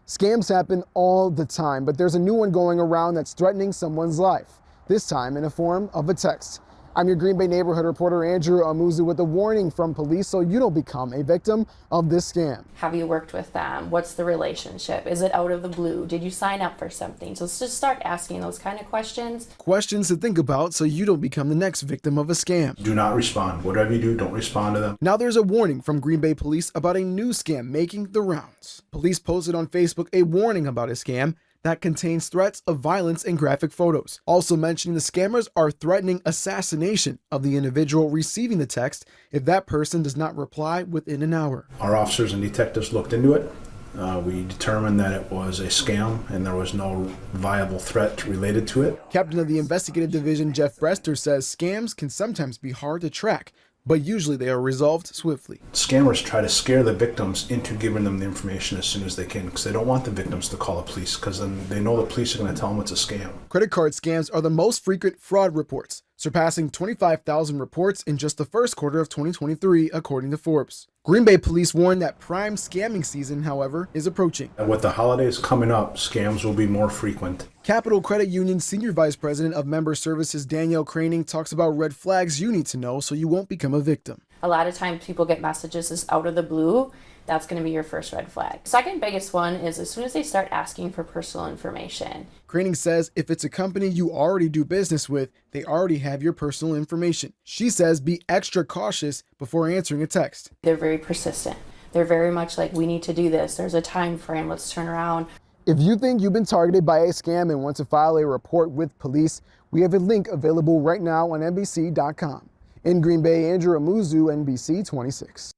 Scams happen all the time, but there's a new one going around that's threatening someone's life, this time in the form of a text. I'm your Green Bay neighborhood reporter, Andrew Amuzu, with a warning from police so you don't become a victim of this scam. Have you worked with them? What's the relationship? Is it out of the blue? Did you sign up for something? So let's just start asking those kind of questions. Questions to think about so you don't become the next victim of a scam. Do not respond. Whatever you do, don't respond to them. Now there's a warning from Green Bay police about a new scam making the rounds. Police posted on Facebook a warning about a scam that contains threats of violence and graphic photos. Also mentioning the scammers are threatening assassination of the individual receiving the text if that person does not reply within an hour. Our officers and detectives looked into it. We determined that it was a scam and there was no viable threat related to it. Captain of the Investigative Division Jeff Brester says scams can sometimes be hard to track, but usually they are resolved swiftly. Scammers try to scare the victims into giving them the information as soon as they can because they don't want the victims to call the police because then they know the police are going to tell them it's a scam. Credit card scams are the most frequent fraud reports, surpassing 25,000 reports in just the first quarter of 2023, according to Forbes. Green Bay police warn that prime scamming season, however, is approaching. And with the holidays coming up, scams will be more frequent. Capital Credit Union Senior Vice President of Member Services Danielle Craning talks about red flags you need to know so you won't become a victim. A lot of times people get messages that's out of the blue. That's going to be your first red flag. Second biggest one is as soon as they start asking for personal information. Craning says if it's a company you already do business with, they already have your personal information. She says be extra cautious before answering a text. They're very persistent. They're very much like, we need to do this. There's a time frame. Let's turn around. If you think you've been targeted by a scam and want to file a report with police, we have a link available right now on NBC.com. In Green Bay, Andrew Amuzu, NBC 26.